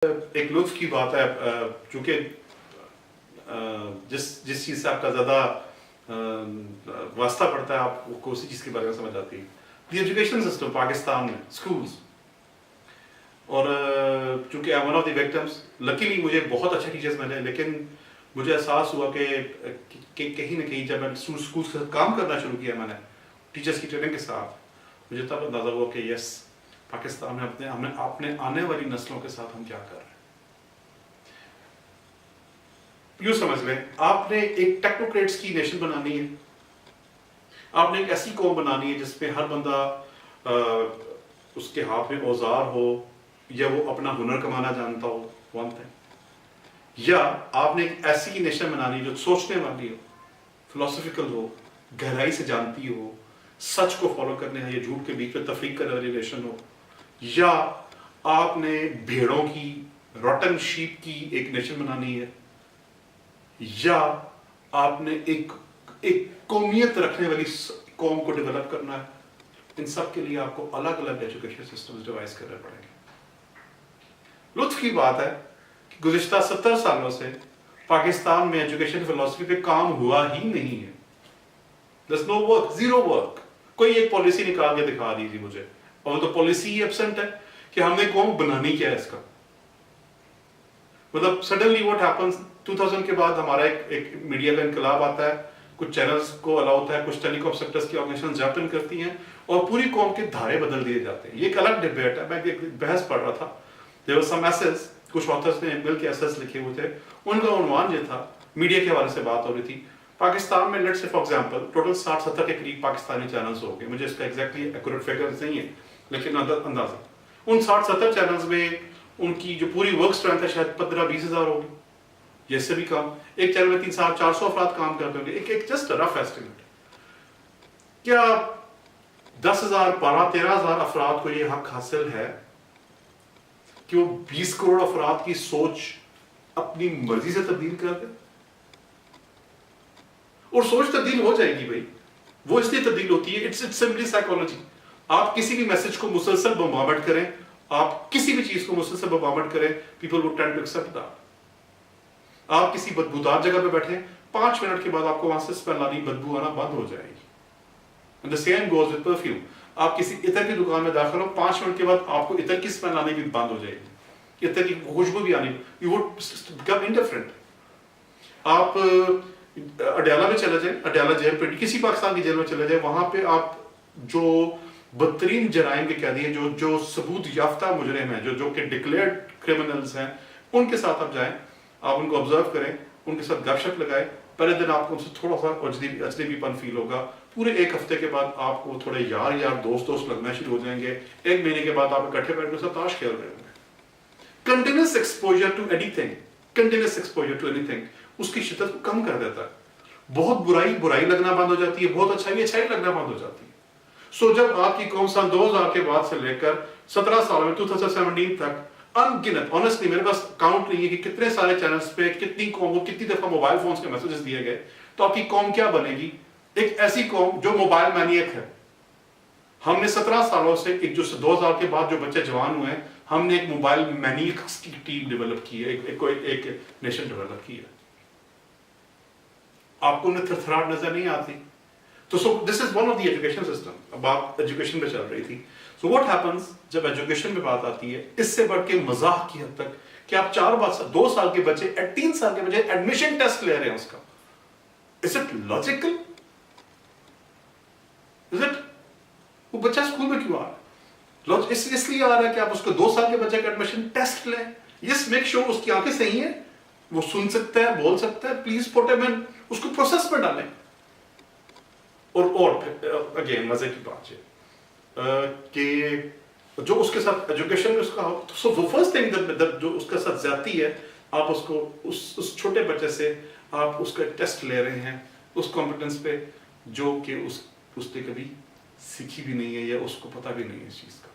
ایک لطف کی بات ہے چونکہ جس چیز سے آپ کا زیادہ واسطہ پڑتا ہے آپ کو اسی چیز کے بارے میں سمجھ آتی ہے. دی ایجوکیشن سسٹم پاکستان میں اسکولس اور چونکہ one of the victims luckily مجھے بہت اچھے ٹیچرز ملے لیکن مجھے احساس ہوا کہ کہیں نہ کہیں جب میں اسکول سے کام کرنا شروع کیا میں نے ٹیچرس کی ٹریننگ کے ساتھ مجھے تب اندازہ ہوا کہ یس پاکستان میں اپنے آنے والی نسلوں کے ساتھ ہم کیا کر رہے ہیں. یوں سمجھ لیں آپ نے ایک ٹیکنوکریٹس کی نیشن بنانی ہے, آپ نے ایک ایسی قوم بنانی ہے جس پہ ہر بندہ اس کے ہاتھ میں اوزار ہو یا وہ اپنا ہنر کمانا جانتا ہو ون تھنگ, یا آپ نے ایک ایسی نیشن بنانی جو سوچنے والی ہو, فلسفیکل ہو, گہرائی سے جانتی ہو, سچ کو فالو کرنے ہے یا جھوٹ کے بیچ میں تفریق کرنے والی نیشن ہو, یا آپ نے بھیڑوں کی روٹن شیپ کی ایک نیشن بنانی ہے, یا آپ نے ایک قومیت رکھنے والی قوم کو ڈیولپ کرنا ہے. ان سب کے لیے آپ کو الگ الگ ایجوکیشن سسٹمز ڈیوائز کرنے پڑیں گے. لطف کی بات ہے کہ گزشتہ 70 سالوں سے پاکستان میں ایجوکیشن فلسفی پہ کام ہوا ہی نہیں ہے. There's no work, zero work. کوئی ایک پالیسی نکال کے دکھا دیجیے مجھے, اور تو پالیسی ہی ایبسنٹ ہے کہ ہم نے قوم بنانی کیا ہے اس کا. مطلب سڈنلی واٹ ہیپنس 2000 کے بعد ہمارا ایک میڈیا کا انقلاب آتا ہے, کچھ چینلز کو الاؤ ہوتا ہے, کچھ ٹیلی کام سیکٹرز کی آرگنائزیشن جاپن کرتی ہیں اور پوری قوم کے دھارے بدل دیے جاتے ہیں. یہ ایک الگ ڈیبیٹ ہے, میں ایک بحث پڑھ رہا تھا, there were some essays, کچھ آتھرز نے مل کے ایسیز لکھے ہوئے تھے, ان کا عنوان یہ تھا, میڈیا کے حوالے سے بات ہو رہی تھی, پاکستان میں let's say for example total 60-70 کے قریب پاکستانی چینلز ہو گئے, مجھے اس کا ایگزیکٹلی ایکوریٹ فیگرز نہیں ہے لیکن اندازہ ان 60-70 چینلز میں ان کی جو پوری ورک اسٹرینتھ ہے شاید 15-20 ہزار ہوگی, یا اس سے بھی کم. ایک چینل میں 300-400 افراد کام کرتے ہوں گے. ایک جسٹ رف ایسٹیمیٹ. کیا 10,000 12-13,000 افراد کو یہ حق حاصل ہے کہ وہ 20 کروڑ افراد کی سوچ اپنی مرضی سے تبدیل کر دے؟ اور سوچ تبدیل ہو جائے گی بھائی, وہ اس لیے تبدیل ہوتی ہے, اٹس سمپلی سائیکالوجی. آپ کسی بھی میسج کو مسلسل بمبارڈ کریں, آپ کسی بھی چیز کو مسلسل بمبارڈ کریں, people would tend to accept that. آپ کسی بدبودار جگہ پہ بیٹھیں, 5 منٹ کے بعد آپ کو وہاں سے اسمیل آنی, بدبو آنا بند ہو جائے گی. And the same goes with perfume. آپ کسی عطر کی دکان میں داخل ہو, 5 منٹ کے بعد آپ کو عطر کی اسمیل آنی بھی بند ہو جائے گی, عطر کی خوشبو بھی آنی, you would become indifferent. آپ اڈیالہ میں چلے جائیں, اڈیالہ جیل پہ کسی پاکستان کی جیل میں چلے جائیں, وہاں پہ آپ جو بدترین جرائم کے قیدی ہیں, جو ثبوت یافتہ مجرم ہیں, جو کہ ڈکلیئرڈ کرمنلز ہیں, ان کے ساتھ آپ جائیں, آپ ان کو آبزرو کریں, ان کے ساتھ گپ شپ لگائیں. پہلے دن آپ کو ان سے تھوڑا سا اجنبی پن فیل ہوگا, پورے 1 ہفتے کے بعد آپ کو تھوڑے یار دوست لگنا شروع ہو جائیں گے, 1 مہینے کے بعد آپ اکٹھے بیٹھ کے ساتھ تاش کھیل رہے ہوں گے. Continuous exposure to anything, continuous exposure to anything اس کی شدت کو کم کر دیتا ہے. بہت برائی لگنا بند ہو جاتی ہے, بہت اچھائی لگنا بند ہو جاتی ہے. سو جب آپ کی قوم سال 2000 کے بعد سے لے کر 17 سال میں 2017 تک انگنت, آنیسٹلی میرے پاس کاؤنٹ نہیں ہے کہ کتنے سارے چینلز پہ کتنی قوم کو کتنی دفعہ موبائل فونز کے میسیجز دیے گئے. تو آپ کی قوم کیا بنے گی؟ ایک ایسی قوم جو موبائل مینیک ہے. ہم نے 17 سالوں سے ایک جو 2000 کے بعد جو بچے جوان ہوئے ہیں, ہم نے ایک موبائل مینیکس کی ٹیم ڈیولپ کی ہے, ایک نیشن ڈیولپ کی ہے. آپ کو انہیں تھرتھراہٹ نظر نہیں آتی. تو this is one of the education system. اب بات ایجوکیشن پہ چل رہی تھی. سو واٹ ہیپنس جب ایجوکیشن پہ بات آتی ہے, اس سے بڑھ کے مزاح کی حد تک کہ آپ 2 سال کے بچے 3 سال کے بچے ایڈمیشن ٹیسٹ لے رہے ہیں اس کا. Is it logical? Is it? وہ بچہ اسکول میں کیوں آ رہا ہے؟ اس لیے آ رہا ہے کہ آپ اس کو 2 سال کے بچے کا ایڈمیشن ٹیسٹ لیں. یس, میک شور اس کی آنکھیں صحیح ہیں, وہ سن سکتا ہے, بول سکتا ہے, پلیز پٹ ہم ان, اس کو پروسیس میں ڈالیں. اور اگین مزے کی بات ہے کہ جو اس کے ساتھ ایجوکیشن میں اس کا سو فرسٹ تھنگ جو اس کے ساتھ زیادتی ہے, آپ اس کو اس چھوٹے بچے سے آپ اس کا ٹیسٹ لے رہے ہیں اس کمپیٹنس پہ جو کہ اس نے کبھی سیکھی بھی نہیں ہے یا اس کو پتہ بھی نہیں ہے اس چیز کا.